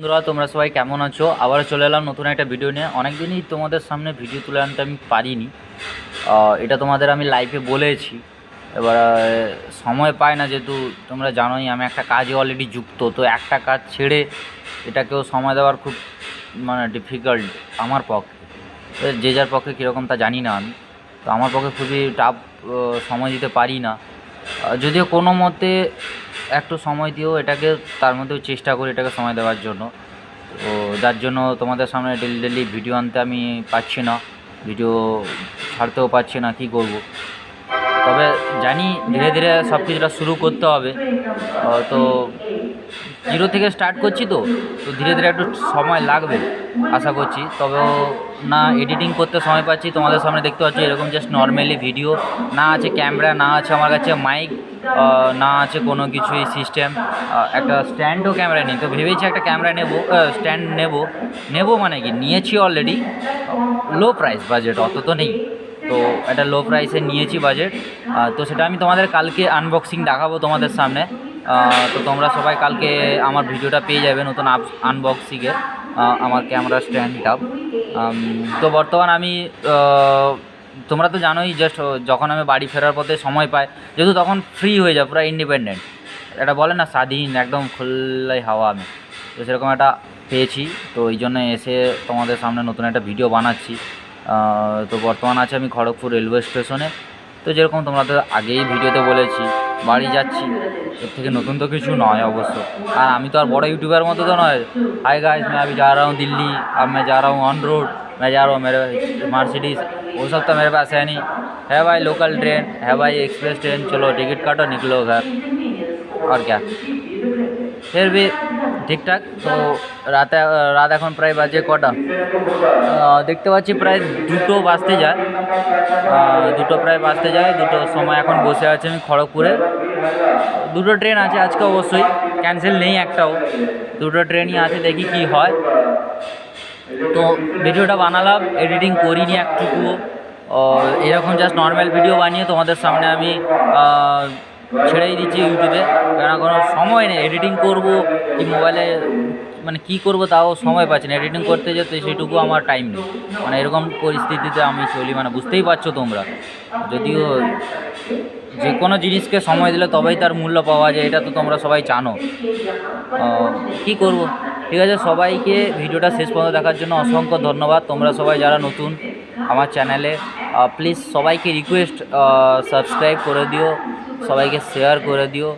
বন্ধুরা তোমরা সবাই কেমন আছো? আবার চলে এলাম নতুন একটা ভিডিও নিয়ে। অনেক দিনই তোমাদের সামনে ভিডিও তুলে আনতে আমি পারিনি, এটা তোমাদের আমি লাইভে বলেছি। এবার সময় পায় না, যেহেতু তোমরা জানোই আমি একটা কাজে অলরেডি যুক্ত, তো একটা কাজ ছেড়ে এটাকেও সময় দেওয়ার খুব ডিফিকাল্ট আমার পক্ষে। যে যার পক্ষে কীরকম তা জানি না আমি, তো আমার পক্ষে খুবই টাফ, সময় দিতে পারি না। যদিও কোনো মতে একটু সময় দিয়েও এটাকে, তার মধ্যেও চেষ্টা করি এটাকে সময় দেওয়ার জন্য। তো যার জন্য তোমাদের সামনে ডেলি ভিডিও আনতে আমি পারছি না, ভিডিও ছাড়তেও পারছি না, কী করব। তবে জানি ধীরে ধীরে সব কিছুটা শুরু করতে হবে। তো জিরো থেকে স্টার্ট করছি, তো তো ধীরে ধীরে একটু সময় লাগবে আশা করছি। তবেও না এডিটিং করতে সময় পাচ্ছি, তোমাদের সামনে দেখতে পাচ্ছি এরকম জাস্ট নর্মালি ভিডিও, না আছে ক্যামেরা, না আছে আমার কাছে মাইক, না আছে কোনো কিছুই সিস্টেম। একটা স্ট্যান্ডও ক্যামেরা নেই, তো ভেবেছি একটা ক্যামেরা স্ট্যান্ড নেব মানে কি নিয়েছি অলরেডি। লো প্রাইস, বাজেট অত তো নেই, তো একটা লো প্রাইসে নিয়েছি বাজেট। তো সেটা আমি তোমাদের কালকে আনবক্সিং দেখাবো তোমাদের সামনে। তো তোমরা সবাই কালকে আমার ভিডিওটা পেয়ে যাবে নতুন আনবক্সিংয়ে, আমার ক্যামেরা স্ট্যান্ডটা। তো বর্তমান আমি, তোমরা তো জানোই, জাস্ট যখন আমি বাড়ি ফেরার পথে সময় পাই, যেহেতু তখন ফ্রি হয়ে যায়, পুরো ইন্ডিপেন্ডেন্ট, এটা বলে না স্বাধীন, একদম খোলাই হাওয়া আমি, তো সেরকম একটা পেয়েছি। তো এই জন্য এসে তোমাদের সামনে নতুন একটা ভিডিও বানাচ্ছি। তো বর্তমান আছে আমি খড়গপুর রেলওয়ে স্টেশনে। তো যেরকম তোমরা তো আগেই ভিডিওতে বলেছি, বাড়ি যাচ্ছি, এর থেকে নতুন তো কিছু নয় অবশ্য। আর আমি তো আর বড় यूट्यूबर মতো तो नॉय। हाय गाइस, मैं अभी जा रहा हूँ दिल्ली, अब मैं जा रहा हूँ ऑन रोड, मैं जा रहा हूँ मेरे मर्सिडीज़, वो सब तो मेरे पास है नहीं। है भाई लोकल ट्रेन, है भाई एक्सप्रेस ट्रेन, चलो टिकट काटो निकलो घर, और क्या। फिर भी ঠিকঠাক। তো রাত এখন প্রায় বাজে কটা, দেখতে পাচ্ছি প্রায় 2টো বাজতে যায়, 2টো প্রায় বাজতে যায়। 2টোর সময় এখন বসে আছি আমি খড়গপুরে। 2টো ট্রেন আছে আজকে, অবশ্যই ক্যান্সেল নেই একটাও, 2টো ট্রেনই আছে, দেখি কি হয়। তো ভিডিওটা বানালাম, এডিটিং করিনি একটুকুও, এরকম জাস্ট নর্মাল ভিডিও বানিয়ে তোমাদের সামনে আমি ছেড়েই দিচ্ছি ইউটিউবে, কেন কোনো সময় নেই। এডিটিং করব কি মোবাইলে, কী করব তাও সময় পাচ্ছি না, এডিটিং করতে যেতে সেটুকু আমার টাইম নেই। এরকম পরিস্থিতিতে আমি চলি, বুঝতেই পারছো তোমরা। যদিও যে কোনো জিনিসকে সময় দিলে তবেই তার মূল্য পাওয়া যায়, এটা তো তোমরা সবাই জানো। কী করব, ঠিক আছে। সবাইকে ভিডিওটা শেষ পর্যন্ত দেখার জন্য অসংখ্য ধন্যবাদ। তোমরা সবাই যারা নতুন আমার চ্যানেলে, প্লিজ সবাইকে রিকোয়েস্ট, সাবস্ক্রাইব করে দিও, সবাইকে শেয়ার করে দিও,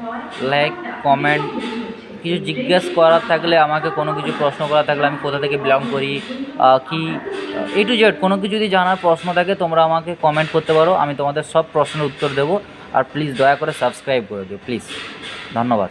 লাইক কমেন্ট, কিছু জিজ্ঞেস করার থাকলে আমাকে, কোনো কিছু প্রশ্ন করার থাকলে, আমি কোথা থেকে বিলং করি, কি A to Z কোনো কিছু যদি জানার প্রশ্ন থাকে তোমরা আমাকে কমেন্ট করতে পারো, আমি তোমাদের সব প্রশ্নের উত্তর দেবো। আর প্লিজ দয়া করে সাবস্ক্রাইব করে দিও প্লিজ, ধন্যবাদ।